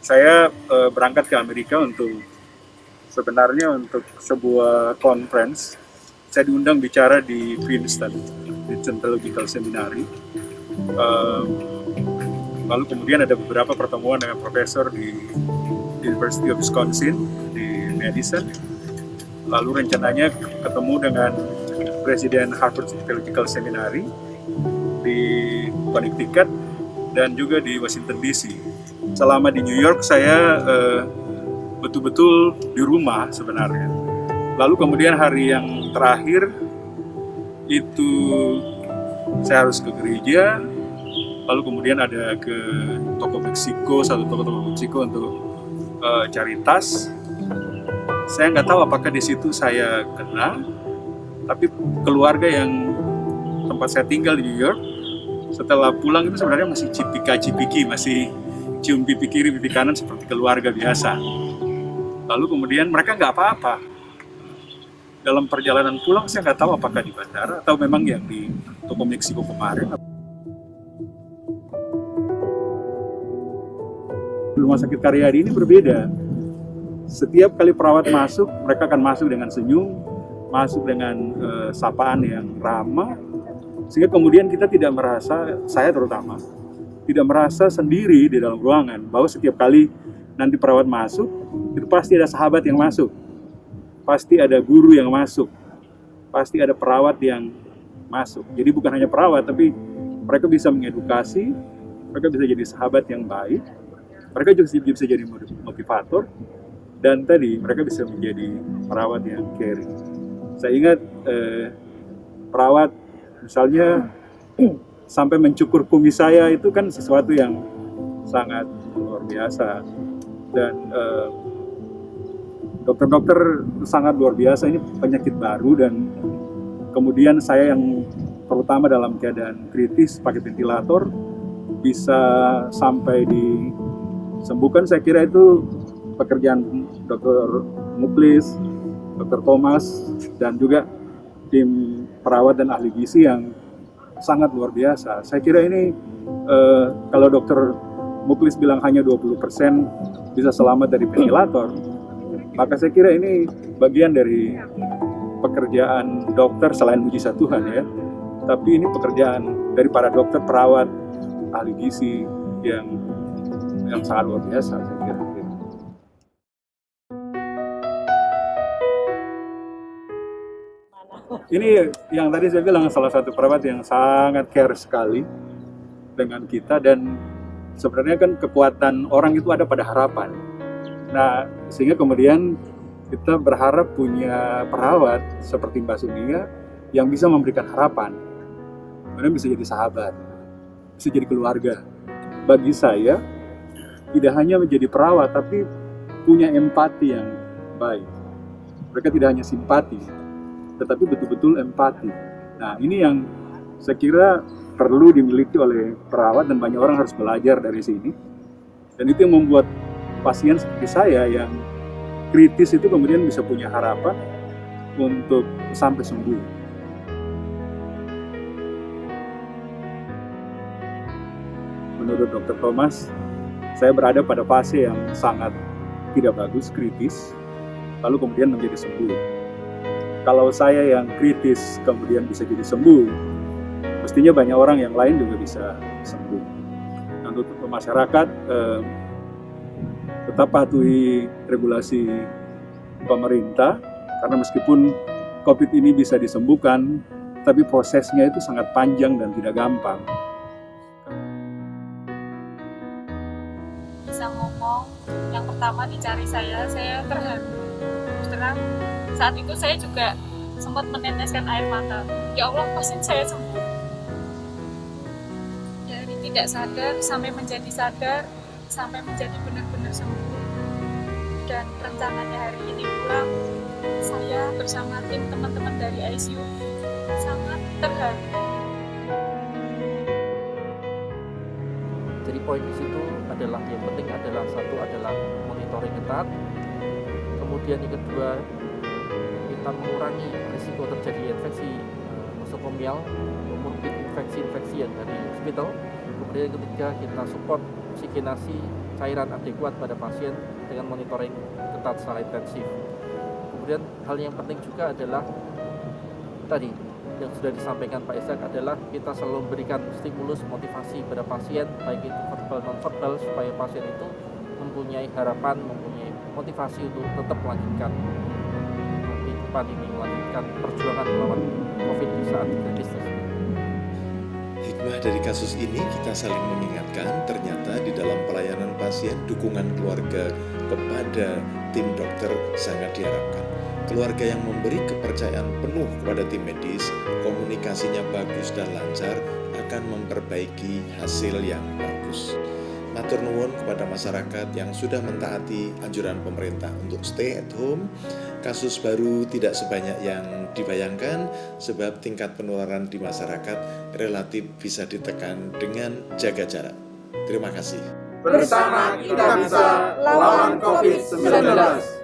Saya berangkat ke Amerika untuk sebuah conference. Saya diundang bicara di Princeton, Princeton Theological Seminary. Eh, Lalu kemudian ada beberapa pertemuan dengan profesor di University of Wisconsin di Madison. Lalu rencananya ketemu dengan Presiden Harvard Theological Seminary di Connecticut dan juga di Washington DC. Selama di New York saya betul-betul di rumah sebenarnya. Lalu kemudian hari yang terakhir itu saya harus ke gereja, lalu kemudian ada ke toko Meksiko, satu toko Meksiko untuk cari tas. Saya nggak tahu apakah di situ saya kena, tapi keluarga yang tempat saya tinggal di New York, setelah pulang itu sebenarnya masih cipika-cipiki, masih cium pipi kiri, pipi kanan seperti keluarga biasa. Lalu kemudian mereka nggak apa-apa. Dalam perjalanan pulang saya nggak tahu apakah di bandara atau memang yang di toko Meksiko kemarin. Rumah sakit Karyadi ini berbeda. Setiap kali perawat masuk, mereka akan masuk dengan senyum, masuk dengan sapaan yang ramah, sehingga kemudian kita tidak merasa, saya terutama, tidak merasa sendiri di dalam ruangan, bahwa setiap kali nanti perawat masuk, itu pasti ada sahabat yang masuk, pasti ada guru yang masuk, pasti ada perawat yang masuk. Jadi bukan hanya perawat, tapi mereka bisa mengedukasi, mereka bisa jadi sahabat yang baik, mereka juga bisa jadi motivator, dan tadi mereka bisa menjadi perawat yang caring. Saya ingat perawat misalnya sampai mencukur kumis saya, itu kan sesuatu yang sangat luar biasa. Dan dokter-dokter sangat luar biasa, ini penyakit baru, dan kemudian saya yang terutama dalam keadaan kritis pakai ventilator bisa sampai disembuhkan. Saya kira itu pekerjaan Dr. Muklis, Dr. Thomas, dan juga tim perawat dan ahli gizi yang sangat luar biasa. Saya kira ini kalau Dr. Muklis bilang hanya 20% bisa selamat dari ventilator, maka saya kira ini bagian dari pekerjaan dokter selain mujizat Tuhan ya. Tapi ini pekerjaan dari para dokter, perawat, ahli gizi yang sangat luar biasa saya kira. Ini yang tadi saya bilang, salah satu perawat yang sangat care sekali dengan kita, dan sebenarnya kan kekuatan orang itu ada pada harapan. Nah, sehingga kemudian kita berharap punya perawat seperti Mbak Sunia yang bisa memberikan harapan. Kemudian bisa jadi sahabat, bisa jadi keluarga. Bagi saya, tidak hanya menjadi perawat, tapi punya empati yang baik. Mereka tidak hanya simpati, tetapi betul-betul empati. Nah, ini yang saya kira perlu dimiliki oleh perawat, dan banyak orang harus belajar dari sini. Dan itu yang membuat pasien seperti saya yang kritis itu kemudian bisa punya harapan untuk sampai sembuh. Menurut Dr. Thomas, saya berada pada fase yang sangat tidak bagus, kritis, lalu kemudian menjadi sembuh. Kalau saya yang kritis kemudian bisa jadi sembuh, mestinya banyak orang yang lain juga bisa sembuh. Dan untuk masyarakat, tetap patuhi regulasi pemerintah, karena meskipun COVID ini bisa disembuhkan, tapi prosesnya itu sangat panjang dan tidak gampang. Bisa ngomong, yang pertama dicari saya terharu. Terang saat itu saya juga sempat meneteskan air mata. Ya Allah, pasien saya sembuh. Dari tidak sadar sampai menjadi sadar, sampai menjadi benar-benar sembuh. Dan rencananya hari ini pulang, saya bersama tim teman-teman dari ICU sangat terharu. Jadi poin di situ adalah yang penting adalah satu adalah monitoring ketat, kemudian yang kedua kita mengurangi risiko terjadi infeksi nosokomial maupun infeksi-infeksi yang dari hospital. Kemudian yang ketiga kita support oksigenasi cairan adekuat pada pasien dengan monitoring ketat secara intensif. Kemudian hal yang penting juga adalah tadi yang sudah disampaikan Pak Ishak adalah kita selalu memberikan stimulus motivasi pada pasien, baik itu verbal non verbal, supaya pasien itu mempunyai harapan, mempunyai motivasi untuk tetap melanjutkan kehidupan ini, melanjutkan perjuangan melawan COVID di saat kritis tersebut. Hikmah dari kasus ini kita saling mengingatkan ternyata di dalam pelayanan pasien dukungan keluarga kepada tim dokter sangat diharapkan. Keluarga yang memberi kepercayaan penuh kepada tim medis, komunikasinya bagus dan lancar akan memperbaiki hasil yang bagus. Matur nuwun kepada masyarakat yang sudah mentaati anjuran pemerintah untuk stay at home. Kasus baru tidak sebanyak yang dibayangkan sebab tingkat penularan di masyarakat relatif bisa ditekan dengan jaga jarak. Terima kasih. Bersama kita bisa lawan COVID-19.